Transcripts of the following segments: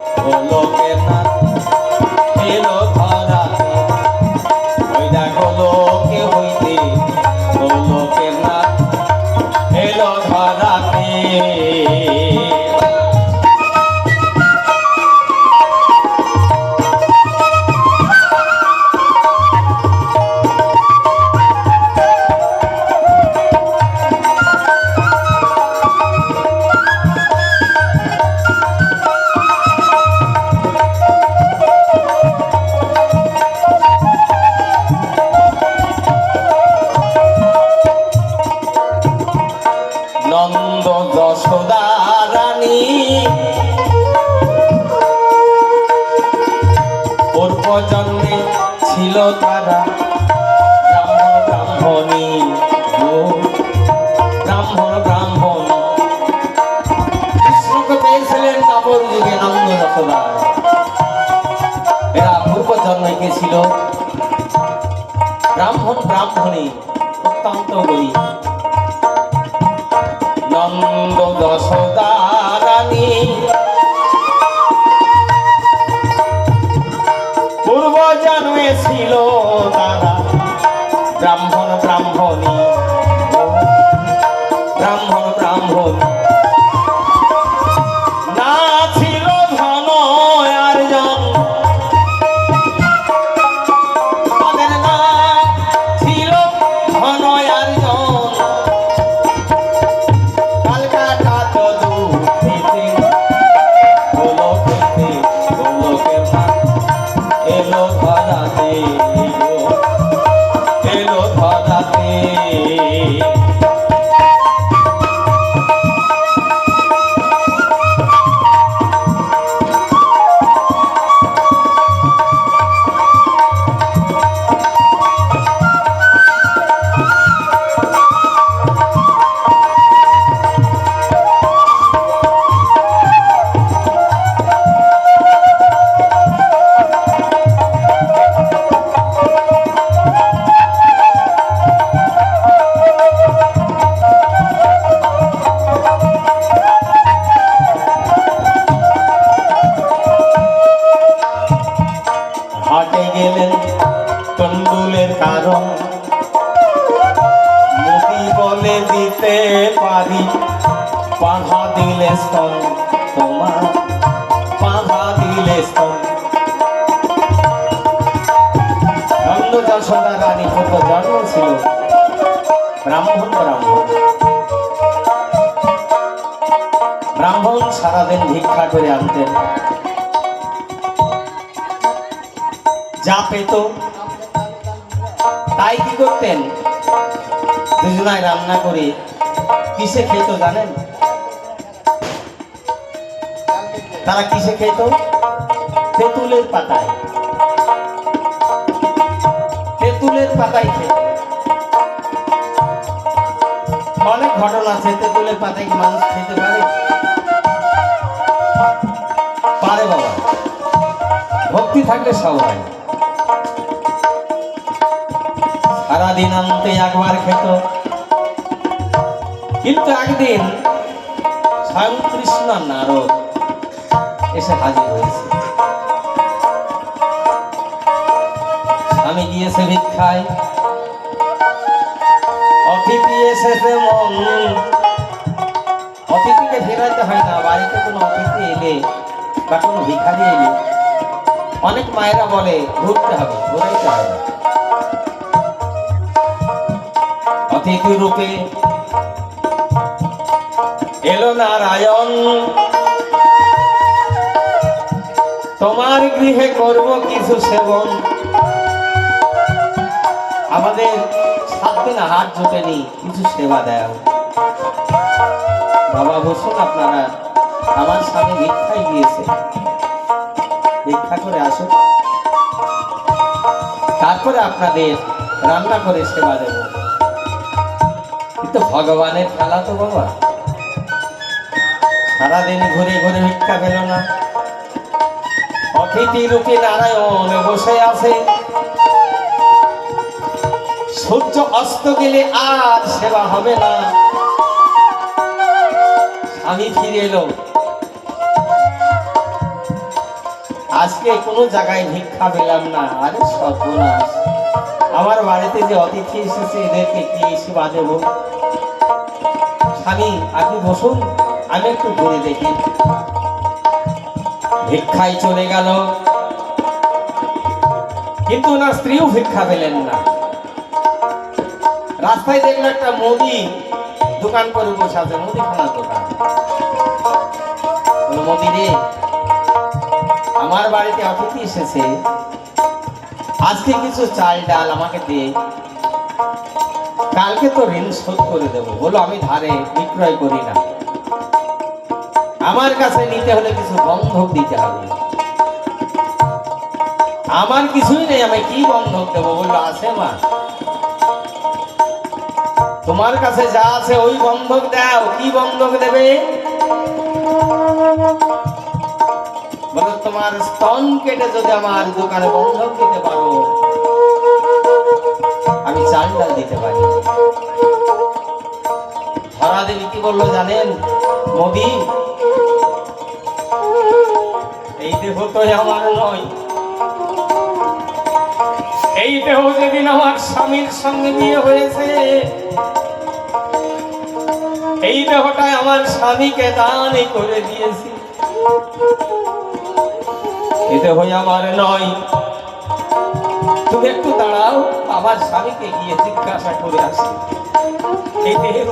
লোকের নাথ এলো ধরাতে, ওই দেখো লোকে হইতে লোকের নাথ এলো ধরাতে। নন্দ যশোদা রানী পূর্ব জন্মে ছিল তারা ব্রাহ্মণ ব্রাহ্মণী, ব্রাহ্মণ ব্রাহ্মণ। কৃষ্ণকে পেয়েছিলেন নবর যুগে নন্দ যশোদা। এরা পূর্ব জন্মে ছিল ব্রাহ্মণ ব্রাহ্মণী, অত্যন্ত গরীব। নন্দ যশোদা রানী পূর্ব জন্মে ছিল তারা ব্রাহ্মণ ব্রাহ্মণী, ব্রাহ্মণ ব্রাহ্মণী। না ছিল ধন অর্জন, তাদের না ছিল ধন অর্জন। এলো ধরাতে, এলো ধরাতে। হাটে গেলেন তন্ডুলের কারণ, মুদি বলে দিতে পারি বাধা দিলে স্তন, তোমার বাধা দিলে স্তন। নন্দ যশোদা রানী পূর্ব জন্ম ছিল ব্রাহ্মণ ব্রাহ্মণ। ব্রাহ্মণ সারাদিন ভিক্ষা করে আনতেন, যা পেত তাই কি করতেন দুজনায় রান্না করে। কিসে খেত জানেন? তারা কিসে খেত? তেঁতুলের পাতায়, তেঁতুলের পাতায় খেত। অনেক ঘটনা আছে, তেঁতুলের পাতায় কি মানুষ খেতে পারে? পারে বাবা, ভক্তি থাকলে সব হয়। সারাদিন আনতে একবার খেত, কিন্তু একদিন স্বয়ং কৃষ্ণ নারদ এসে হাজির হয়েছে। স্বামী গিয়েছে ভিক্ষায়, অতিথি এসেছে মন। অতিথিকে ফেরাইতে হয় না, বাড়িতে কোনো অতিথি এলে বা কোনো ভিখারি এলে অনেক মায়েরা বলে ঘুরতে হবে, ঘুরাইতে হয় না। অতিথি রূপে এলো নারায়ণ, তোমার গৃহে করব কিছু সেবন। আমাদের 7 দিন হাত জোটেনি, কিছু সেবা দেয়। বাবা বসুন, আপনারা আমার স্বামী ভিক্ষায় গিয়েছে, ভিক্ষা করে আসুন, তারপরে আপনাদের রান্না করে সেবা দেব। কিন্তু ভগবানের খেলা তো বাবা, সারাদিন ঘুরে ঘুরে ভিক্ষা পেল না। অতিথি রূপে নারায়ণ বসে আছে, সূর্য অস্ত গেলে আর সেবা হবে না। স্বামী ফিরে এলো, আজকে কোনো জায়গায় ভিক্ষা পেলাম না। আরে সর্বনাশ, আমার বাড়িতে যে অতিথি এসেছে এদেরকে কি সেবা দেব? স্বামী আপনি বসুন, আমি একটু ঘুরে দেখি। ভিক্ষায় চলে গেল, কিন্তু না স্ত্রীও ভিক্ষা পেলেন না। রাস্তায় দেখলো একটা মুদি দোকান করে বসে আছে, মুদিখানার দোকান। মোদি রে, আমার বাড়িতে অতিথি এসেছে, আজকে কিছু চাল ডাল আমাকে দে, কালকে তো ঋণ শোধ করে দেবো। বলো আমি ধারে বিক্রয় করি না, আমার কাছে নিতে হলে কিছু বন্ধক দিতে হবে। আমার কিছুই নেই, আমি কি বন্ধক দেবো? বললো আছে মা, তোমার কাছে যা আছে ওই বন্ধক দাও। কি বন্ধক দেবে? বলো তোমার স্তন কেটে যদি আমার দোকানে বন্ধক দিতে পারো, আমি চাল ডাল দিতে পারি। ধরা দেবী কি বললো জানেন? মোদি, এই দেহ তো আমার নয়, এই দেহ যেদিন আমার স্বামীর সঙ্গে বিয়ে হয়েছে, এই দেহটাই আমার স্বামীকে দান করে দিয়েছি। এই দেহ আমার নয়। তুমি একটু দাঁড়াও, আমার স্বামীকে গিয়ে জিজ্ঞাসা করে আসি এই দেহের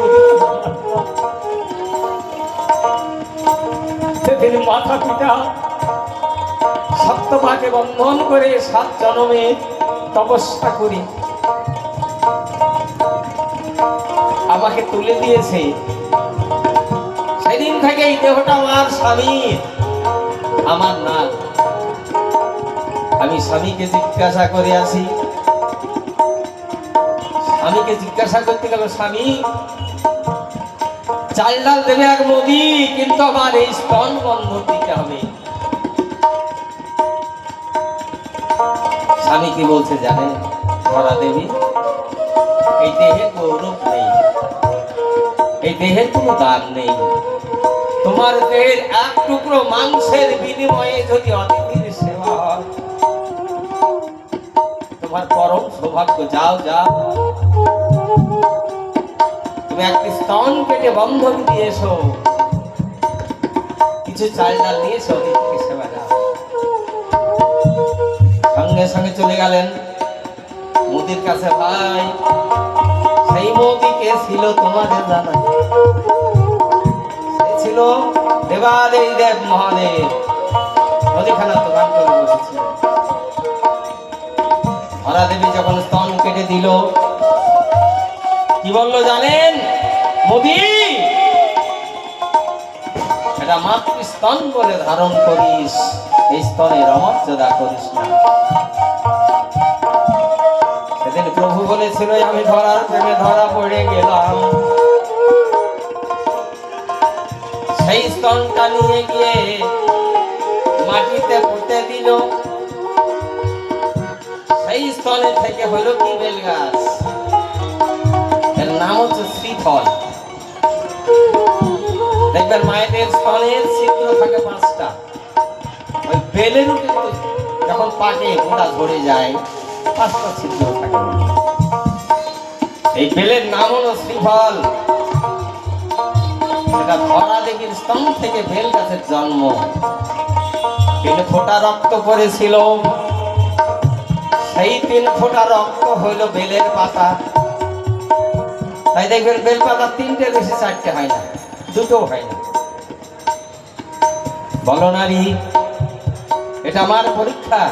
সেদিন মাথা পিতা সপ্তমাকে বন্ধন করে 7 জন্মে তপস্যা করি আমাকে তুলে দিয়েছে। সেদিন থেকে এই দেহটা আমার স্বামীর, আমার না। আমি স্বামীকে জিজ্ঞাসা করে আসি। স্বামীকে জিজ্ঞাসা করতে গেল, স্বামী চাল ডাল দেবে এক মোদি, কিন্তু আমার এই স্তন বন্ধক দিতে হবে। স্বামী কি বলছে জানেন? ধরা দেবী, এই দেহে গৌরব নেই, এই দেহের কোনো দাম নেই। তোমার দেহের এক টুকরো মাংসের বিনিময়ে যদি অতিথির সেবা হয়, তোমার পরম সৌভাগ্য। যাও যাও, তুমি একটি স্তন কেটে বন্ধক দিয়ে এসো, কিছু চাল ডাল নিয়ে এসো, অতিথিকে সেবা দাও। সঙ্গে সঙ্গে চলে গেলেন মোদির কাছে। ভাই, সেই মোদি কে ছিল তোমাদের জানা? সে ছিল দেবাদেবী দেব মহাদেব, মুদিখানার দোকান করে বসেছিল। ধরা দেবী যখন স্তন কেটে দিল, কি বললো জানেন? মোদি, এটা মাতৃ স্তন বলে ধারণ করিস, এই স্তনের অমর্যাদা করিস না। সেদিন প্রভু বলেছিল আমি ধরার প্রেমে ধরা পড়ে গেলাম। সেই স্তনটা নিয়ে গিয়ে মাটিতে পুঁতে দিল। সেই স্তনে থেকে হলো কি বেল গাছ, এর নাম হচ্ছে শ্রীফল। দেখবেন মায়েদের স্তনের ছিদ্র থাকে 5টা। ওই বেলেরও কিন্তু যখন পাকে গোটা ধরে যায় 5টা ছিদ্র থাকে। এই বেলের নাম হলো শ্রীফল। এটা ধরা দেবীর স্তন থেকে বেল গাছের জন্ম। 3 ফোঁটা রক্ত পড়েছিল, সেই 3 ফোঁটা রক্ত হইল বেলের পাতা। তাই দেখবেন বেল পাতা 3টে বেশি 4টে হয় না, 2টো হয় না। বলো নারী, এটা আমার পরীক্ষা।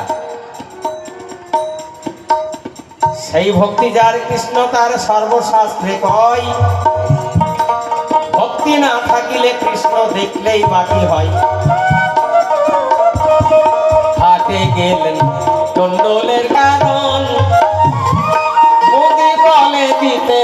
সেই ভক্তি যার কৃষ্ণ তার সর্বশাস্ত্রে কয়, ভক্তি না থাকিলে কৃষ্ণ দেখলেই বাকি হয়। হাটে গেলেন টন্ডলের কারণ, মোদি বলে দিতে